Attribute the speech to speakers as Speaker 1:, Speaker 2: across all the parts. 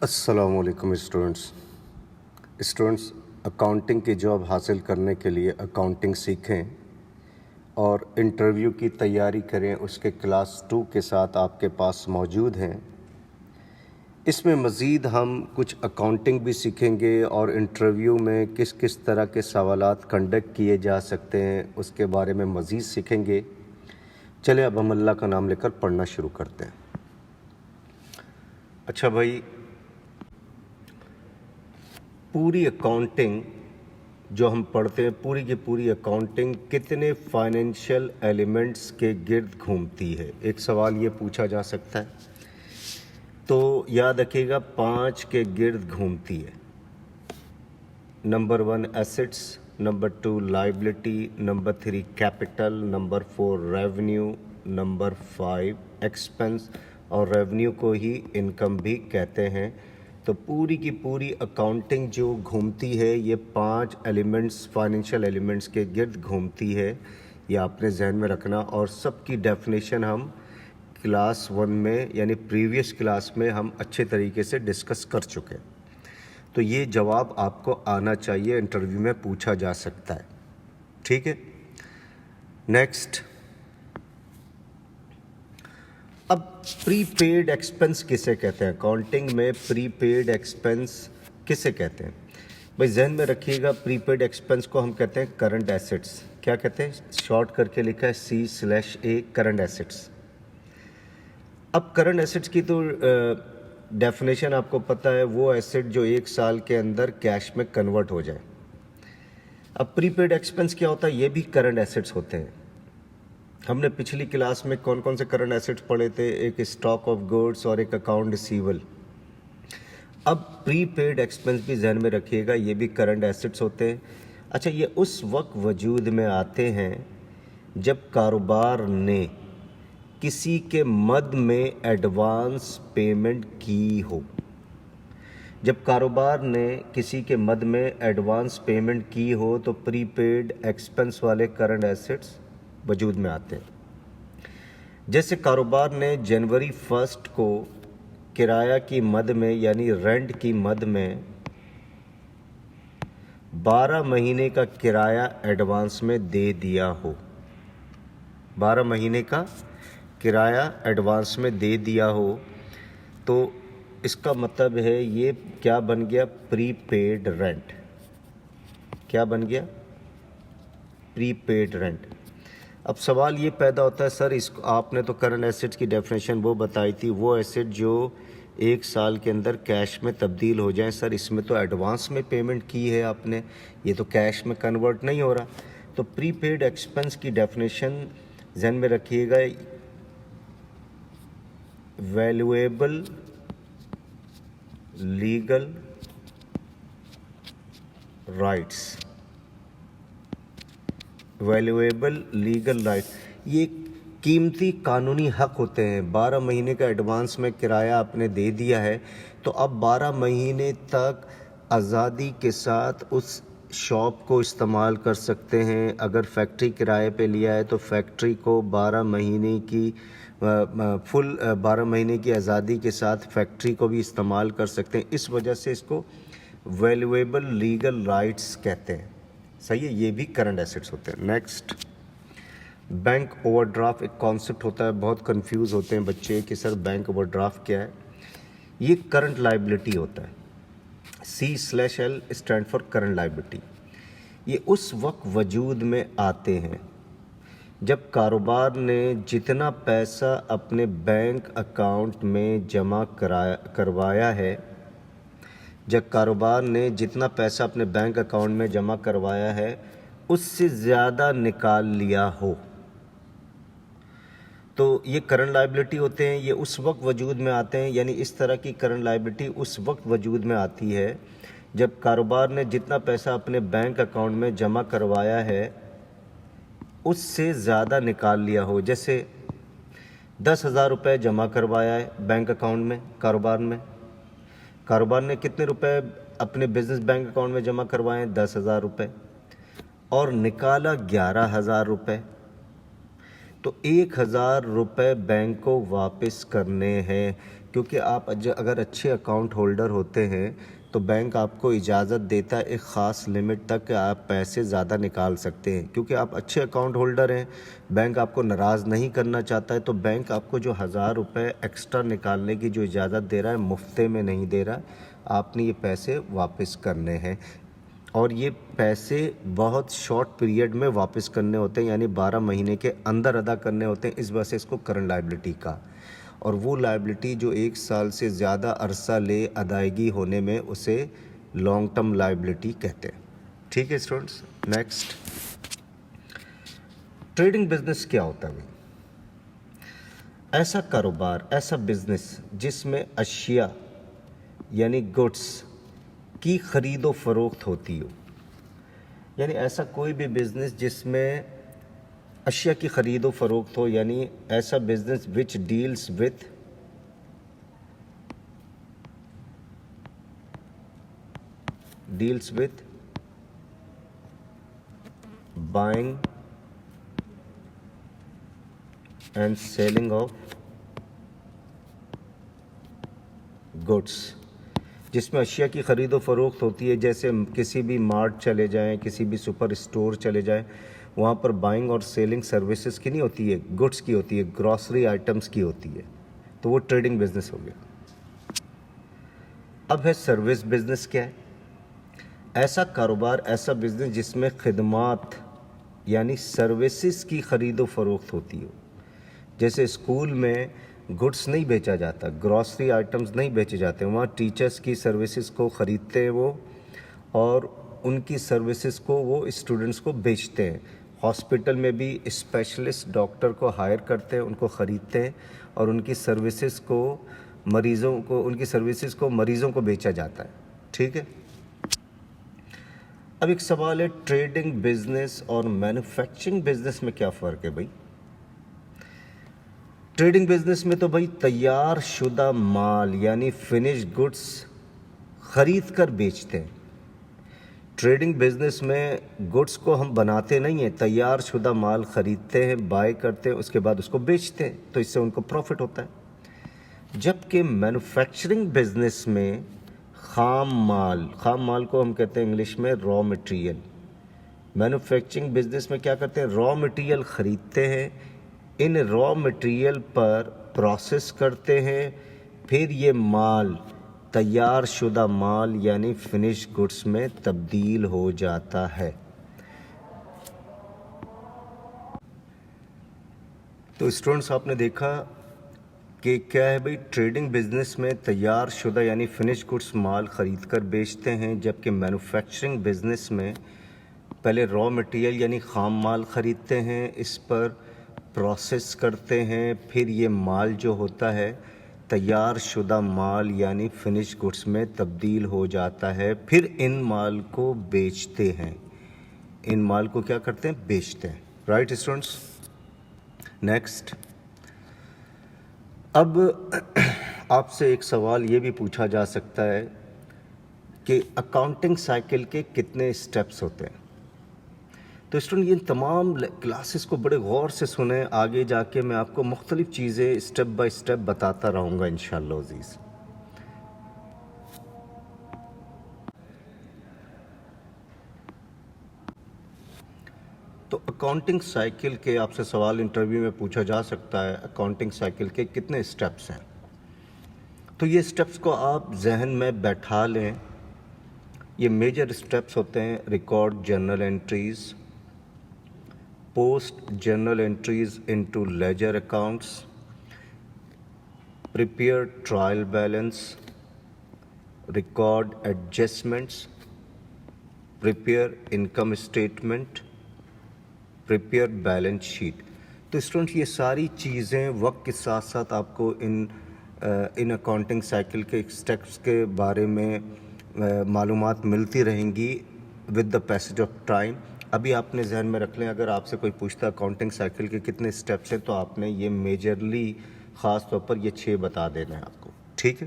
Speaker 1: अस्सलाम वालेकुम students accounting की जॉब हासिल करने के लिए अकाउंटिंग सीखें और इंटरव्यू की तैयारी करें। उसके क्लास 2 के साथ आपके पास मौजूद हैं। इसमें मज़ीद हम कुछ अकाउंटिंग भी सीखेंगे और इंटरव्यू में किस किस तरह के सवालात कंडक्ट किए जा सकते हैं उसके बारे में मज़ीद सीखेंगे। चलें अब हम अल्लाह का नाम लेकर पढ़ना शुरू करते हैं। अच्छा भाई, पूरी अकाउंटिंग जो हम पढ़ते हैं, पूरी की पूरी अकाउंटिंग कितने फाइनेंशियल एलिमेंट्स के गिर्द घूमती है? एक सवाल ये पूछा जा सकता है। तो याद रखिएगा 5 के गिर्द घूमती है। Number 1 assets, number 2 liability, number 3 capital, number 4 revenue, number 5 expense, और रेवेन्यू को ही इनकम भी कहते हैं। तो पूरी की पूरी अकाउंटिंग जो घूमती है ये 5 एलिमेंट्स, फाइनेंशियल एलिमेंट्स के गिर्द घूमती है। ये आपने जहन में रखना, और सबकी डेफिनेशन हम क्लास 1 में यानी प्रीवियस क्लास में हम अच्छे तरीके से डिस्कस कर चुके हैं। तो ये जवाब आपको आना चाहिए, इंटरव्यू में पूछा जा सकता है। ठीक है, नेक्स्ट। अब प्रीपेड एक्सपेंस किसे कहते हैं? अकाउंटिंग में प्रीपेड एक्सपेंस किसे कहते हैं? भाई जहन में रखिएगा, प्रीपेड एक्सपेंस को हम कहते हैं करंट एसेट्स। क्या कहते हैं? शॉर्ट करके लिखा है C/A, करंट एसेट्स। अब करंट एसेट्स की तो डेफिनेशन आपको पता है, वो एसेट जो 1 साल के अंदर कैश में कन्वर्ट हो जाए। अब प्रीपेड एक्सपेंस क्या होता है? ये भी करंट एसेट्स होते हैं। हमने पिछली क्लास में कौन कौन से करंट एसेट्स पढ़े थे? एक स्टॉक ऑफ गुड्स और एक अकाउंट रिसीवेबल। अब प्रीपेड एक्सपेंस भी जहन में रखिएगा, ये भी करंट एसेट्स होते हैं। अच्छा, ये उस वक्त वजूद में आते हैं जब कारोबार ने किसी के मद में एडवांस पेमेंट की हो। जब कारोबार ने किसी के मद में एडवांस पेमेंट की हो तो प्रीपेड एक्सपेंस वाले करंट एसेट्स वजूद में आते हैं। जैसे कारोबार ने जनवरी 1 को किराया की मद में यानी रेंट की मद में 12 महीने का किराया एडवांस में दे दिया हो। 12 महीने का किराया एडवांस में दे दिया हो, तो इसका मतलब है ये क्या बन गया? Prepaid rent. क्या बन गया? Prepaid rent. अब सवाल ये पैदा होता है, सर इसको आपने तो करंट एसेट्स की डेफिनेशन वो बताई थी, वो एसेट जो 1 साल के अंदर कैश में तब्दील हो जाए। सर इसमें तो एडवांस में पेमेंट की है आपने, ये तो कैश में कन्वर्ट नहीं हो रहा। तो प्रीपेड एक्सपेंस की डेफिनेशन जहन में रखिएगा, valuable legal rights. Valuable legal right, ये कीमती कानूनी हक होते हैं। 12 महीने का एडवांस में किराया आपने दे दिया है, तो अब 12 महीने तक आज़ादी के साथ उस शॉप को इस्तेमाल कर सकते हैं। अगर फैक्ट्री किराए पे लिया है तो फैक्ट्री को 12 महीने की फुल 12 महीने की आज़ादी के साथ फैक्ट्री को भी इस्तेमाल कर सकते हैं। इस वजह से इसको वैल्यूएबल लीगल राइट्स कहते हैं। सही है, ये भी करंट एसेट्स होते हैं। नेक्स्ट, बैंक ओवरड्राफ्ट एक कॉन्सेप्ट होता है, बहुत कंफ्यूज होते हैं बच्चे कि सर बैंक ओवरड्राफ्ट क्या है। ये करंट लायबिलिटी होता है। C/L stand for current liability. ये उस वक्त वजूद में आते हैं जब कारोबार ने जितना पैसा अपने बैंक अकाउंट में जमा करवाया है, जब कारोबार ने जितना पैसा अपने बैंक अकाउंट में जमा करवाया है उससे ज़्यादा निकाल लिया हो, तो ये करंट लायबिलिटी होते हैं। ये उस वक्त वजूद में आते हैं, यानी इस तरह की करंट लायबिलिटी उस वक्त वजूद में आती है जब कारोबार ने जितना पैसा अपने बैंक अकाउंट में जमा करवाया है उससे ज़्यादा निकाल लिया हो। जैसे 10,000 रुपये जमा करवाया है बैंक अकाउंट में कारोबार ने कितने रुपए अपने बिजनेस बैंक अकाउंट में जमा करवाए हैं? 10,000 रुपये, और निकाला 11,000 रुपये। तो 1,000 रुपये बैंक को वापस करने हैं, کیونکہ آپ اگر اچھے اکاؤنٹ ہولڈر ہوتے ہیں تو بینک آپ کو اجازت دیتا ہے ایک خاص لمٹ تک کہ آپ پیسے زیادہ نکال سکتے ہیں. کیونکہ آپ اچھے اکاؤنٹ ہولڈر ہیں, بینک آپ کو ناراض نہیں کرنا چاہتا ہے, تو بینک آپ کو جو 1000 روپے ایکسٹرا نکالنے کی جو اجازت دے رہا ہے مفتے میں نہیں دے رہا, آپ نے یہ پیسے واپس کرنے ہیں. اور یہ پیسے بہت شارٹ پیریڈ میں واپس کرنے ہوتے ہیں, یعنی 12 مہینے کے اندر ادا کرنے ہوتے ہیں. اس وجہ سے اس کو کرنٹ لائبلٹی کا, اور وہ لائبلٹی جو 1 سال سے زیادہ عرصہ لے ادائیگی ہونے میں اسے لانگ ٹرم لائبلٹی کہتے ہیں. ٹھیک ہے اسٹوڈنٹس. نیکسٹ, ٹریڈنگ بزنس کیا ہوتا ہے؟ ایسا کاروبار, ایسا بزنس جس میں اشیاء یعنی گڈس کی خرید و فروخت ہوتی ہو. یعنی ایسا کوئی بھی بزنس جس میں اشیاء کی خرید و فروخت ہو, یعنی ایسا business which deals with buying and selling of goods, جس میں اشیاء کی خرید و فروخت ہوتی ہے. جیسے کسی بھی مارٹ چلے جائیں, کسی بھی سپر اسٹور چلے جائیں, وہاں پر بائنگ اور سیلنگ سروسز کی نہیں ہوتی ہے, گڈس کی ہوتی ہے, گروسری آئٹمس کی ہوتی ہے. تو وہ ٹریڈنگ بزنس ہو گیا. اب ہے سروس بزنس. کیا ہے؟ ایسا کاروبار, ایسا بزنس جس میں خدمات یعنی سروسز کی خرید و فروخت ہوتی ہو. جیسے اسکول میں گڈس نہیں بیچا جاتا, گروسری آئٹمز نہیں بیچے جاتے, وہاں ٹیچرز کی سروسز کو خریدتے ہیں وہ, اور ان کی سروسز کو وہ اسٹوڈنٹس کو بیچتے ہیں. ہاسپٹل میں بھی اسپیشلسٹ ڈاکٹر کو ہائر کرتے ہیں, ان کو خریدتے ہیں, اور ان کی سروسز کو مریضوں کو بیچا جاتا ہے. ٹھیک ہے. اب ایک سوال ہے, ٹریڈنگ بزنس اور مینوفیکچرنگ بزنس میں کیا فرق ہے بھائی؟ ٹریڈنگ بزنس میں تو بھائی تیار شدہ مال یعنی فنش گڈس خرید کر بیچتے ہیں. ٹریڈنگ بزنس میں گڈس کو ہم بناتے نہیں ہیں, تیار شدہ مال خریدتے ہیں, بائی کرتے ہیں, اس کے بعد اس کو بیچتے ہیں, تو اس سے ان کو پروفٹ ہوتا ہے. جبکہ مینوفیکچرنگ بزنس میں خام مال کو ہم کہتے ہیں انگلش میں را مٹیریل. مینوفیکچرنگ بزنس میں کیا کرتے ہیں؟ را مٹیریل خریدتے ہیں, ان را مٹیریل پر پروسیس کرتے ہیں, پھر یہ مال تیار شدہ مال یعنی فنش گڈس میں تبدیل ہو جاتا ہے. تو اسٹوڈنٹس آپ نے دیکھا کہ کیا ہے بھائی, ٹریڈنگ بزنس میں تیار شدہ یعنی فنش گڈس مال خرید کر بیچتے ہیں, جبکہ مینوفیکچرنگ بزنس میں پہلے را مٹیریل یعنی خام مال خریدتے ہیں, اس پر پروسیس کرتے ہیں, پھر یہ مال جو ہوتا ہے تیار شدہ مال یعنی فنش گڈس میں تبدیل ہو جاتا ہے, پھر ان مال کو بیچتے ہیں. ان مال کو کیا کرتے ہیں؟ بیچتے ہیں. Right students. نیکسٹ, اب آپ سے ایک سوال یہ بھی پوچھا جا سکتا ہے کہ اکاؤنٹنگ سائیکل کے کتنے سٹیپس ہوتے ہیں؟ تو اسٹوڈنٹ یہ تمام کلاسز کو بڑے غور سے سنیں, آگے جا کے میں آپ کو مختلف چیزیں سٹیپ بائی سٹیپ بتاتا رہوں گا انشاءاللہ عزیز. تو اکاؤنٹنگ سائیکل کے آپ سے سوال انٹرویو میں پوچھا جا سکتا ہے, اکاؤنٹنگ سائیکل کے کتنے سٹیپس ہیں؟ تو یہ سٹیپس کو آپ ذہن میں بیٹھا لیں. یہ میجر سٹیپس ہوتے ہیں: record journal entries, post journal entries into ledger accounts, prepare trial balance, record adjustments, prepare income statement, prepare balance sheet. تو اسٹوڈنٹ یہ ساری چیزیں وقت کے ساتھ ساتھ آپ کو ان اکاؤنٹنگ سائیکل کے سٹیپس کے بارے میں معلومات ملتی رہیں گی with the passage of time. ابھی آپ نے ذہن میں رکھ لیں, اگر آپ سے کوئی پوچھتا اکاؤنٹنگ سائیکل کے کتنے سٹیپس ہیں تو آپ نے یہ میجرلی خاص طور پر یہ 6 بتا دینا ہے آپ کو. ٹھیک ہے.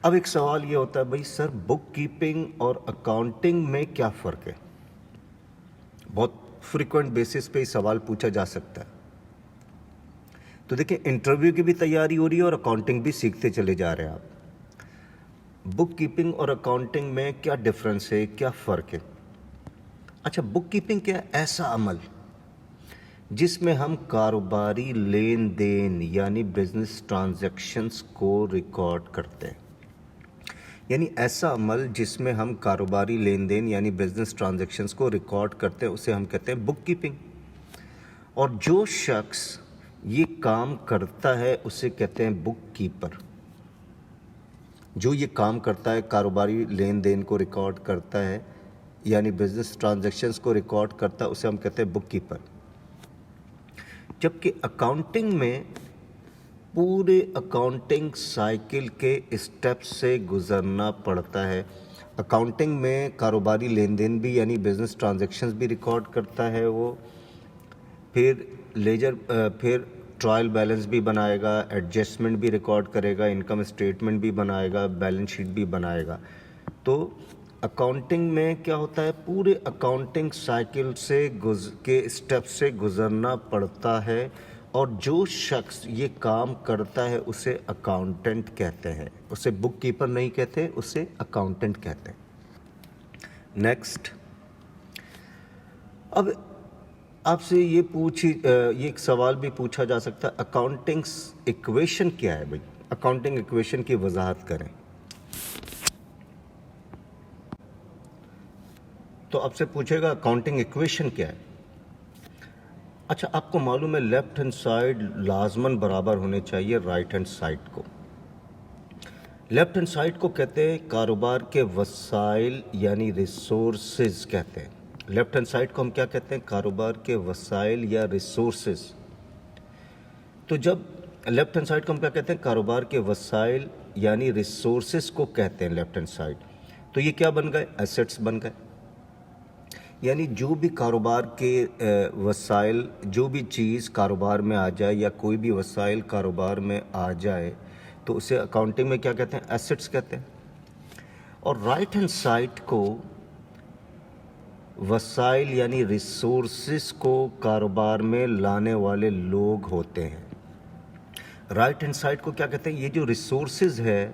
Speaker 1: اب ایک سوال یہ ہوتا ہے بھائی سر, بک کیپنگ اور اکاؤنٹنگ میں کیا فرق ہے؟ بہت فریکوینٹ بیسس پہ یہ سوال پوچھا جا سکتا ہے. तो देखिए इंटरव्यू की भी तैयारी हो रही है और अकाउंटिंग भी सीखते चले जा रहे हैं आप। बुक कीपिंग और अकाउंटिंग में क्या डिफरेंस है, क्या फ़र्क है? अच्छा, बुक कीपिंग क्या है? ऐसा अमल जिसमें हम कारोबारी लेन देन यानी बिजनेस ट्रांजैक्शंस को रिकॉर्ड करते हैं। यानी ऐसा अमल जिसमें हम कारोबारी लेन देन यानी बिजनेस ट्रांजैक्शंस को रिकॉर्ड करते हैं उसे हम कहते हैं बुक कीपिंग। और जो शख्स ये काम करता है उसे कहते हैं बुक कीपर। जो ये काम करता है, कारोबारी लेन देन को रिकॉर्ड करता है यानी बिजनेस ट्रांजैक्शंस को रिकॉर्ड करता है, उसे हम कहते हैं बुक कीपर। जबकि अकाउंटिंग में पूरे अकाउंटिंग साइकिल के स्टेप्स से गुजरना पड़ता है। अकाउंटिंग में कारोबारी लेन देन भी यानी बिजनेस ट्रांजैक्शंस भी रिकॉर्ड करता है वो, फिर फिर ट्रायल बैलेंस भी बनाएगा, एडजस्टमेंट भी रिकॉर्ड करेगा, इनकम स्टेटमेंट भी बनाएगा, बैलेंस शीट भी बनाएगा। तो अकाउंटिंग में क्या होता है, पूरे अकाउंटिंग साइकिल के स्टेप से गुजरना पड़ता है। और जो शख्स ये काम करता है उसे अकाउंटेंट कहते हैं, उसे बुक कीपर नहीं कहते, उसे अकाउंटेंट कहते हैं। नेक्स्ट, अब आपसे ये एक सवाल भी पूछा जा सकता है, अकाउंटिंग इक्वेशन क्या है भाई? अकाउंटिंग इक्वेशन की वजाहत करें। तो आपसे पूछेगा अकाउंटिंग इक्वेशन क्या है? अच्छा, आपको मालूम है लेफ्ट हैंड साइड लाजमन बराबर होने चाहिए राइट हैंड साइड को। लेफ्ट हैंड साइड को कहते हैं कारोबार के वसाइल यानी रिसोर्सेज कहते हैं। लेफ्ट हैंड साइड को हम क्या कहते हैं? कारोबार के वसाइल या रिसोर्सेज। तो जब लेफ्ट हैंड साइड को हम क्या कहते हैं? कारोबार के वसाइल यानी रिसोर्सेज को कहते हैं लेफ्ट हैंड साइड। तो ये क्या बन गए? एसेट्स बन गए। यानी जो भी कारोबार के वसाइल, जो भी चीज़ कारोबार में आ जाए या कोई भी वसाइल कारोबार में आ जाए तो उसे अकाउंटिंग में क्या कहते हैं? एसेट्स कहते हैं। और राइट हैंड साइड को वसाइल यानी रिसोर्सेस को कारोबार में लाने वाले लोग होते हैं। राइट हैंड साइड को क्या कहते हैं? ये जो रिसोर्सेज है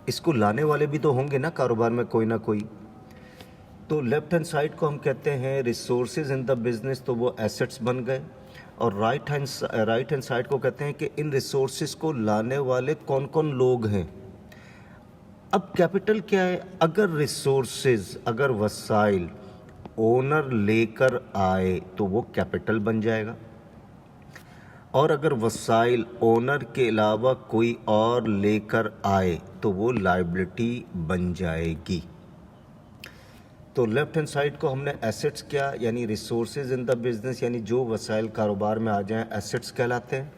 Speaker 1: इसको लाने वाले भी तो होंगे ना कारोबार में, कोई ना कोई। तो लेफ्ट हैंड साइड को हम कहते हैं रिसोर्सेज इन द बिजनेस, तो वो एसेट्स बन गए। और राइट हैंड साइड को कहते हैं कि इन रिसोर्सेज को लाने वाले कौन कौन लोग हैं। अब कैपिटल क्या है? अगर रिसोर्सेज, अगर वसाइल ओनर लेकर आए तो वो कैपिटल बन जाएगा, और अगर वसाइल ओनर के अलावा कोई और लेकर आए तो वो लायबिलिटी बन जाएगी। तो लेफ्ट हैंड साइड को हमने एसेट्स क्या, यानी रिसोर्सेज इन द बिजनेस, यानी जो वसाइल कारोबार में आ जाएं एसेट्स कहलाते हैं।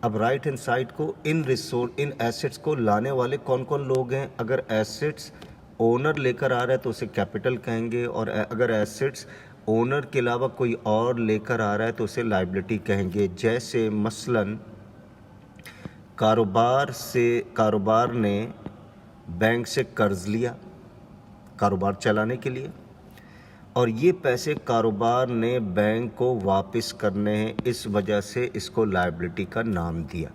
Speaker 1: अब राइट हैंड साइड को इन एसेट्स को लाने वाले कौन कौन लोग हैं। अगर एसेट्स ओनर लेकर आ रहा है तो उसे कैपिटल कहेंगे, और अगर एसेट्स ओनर के अलावा कोई और लेकर आ रहा है तो उसे लायबिलिटी कहेंगे। जैसे मसलन कारोबार ने बैंक से कर्ज लिया कारोबार चलाने के लिए, और ये पैसे कारोबार ने बैंक को वापस करने हैं, इस वजह से इसको लायबिलिटी का नाम दिया।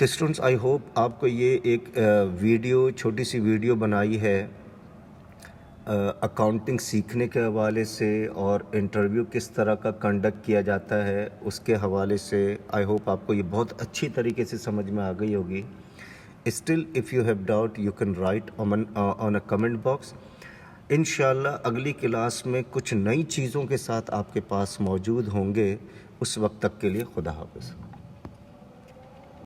Speaker 1: तो स्टूडेंट्स, आई होप आपको ये एक छोटी सी वीडियो बनाई है अकाउंटिंग सीखने के हवाले से, और इंटरव्यू किस तरह का कंडक्ट किया जाता है उसके हवाले से। आई होप आपको ये बहुत अच्छी तरीके से समझ में आ गई होगी। Still, if you have doubt, you can write on a comment box. इंशाल्लाह अगली क्लास में कुछ नई चीज़ों के साथ आपके पास मौजूद होंगे। उस वक्त तक के लिए खुदा हाफ़िज़।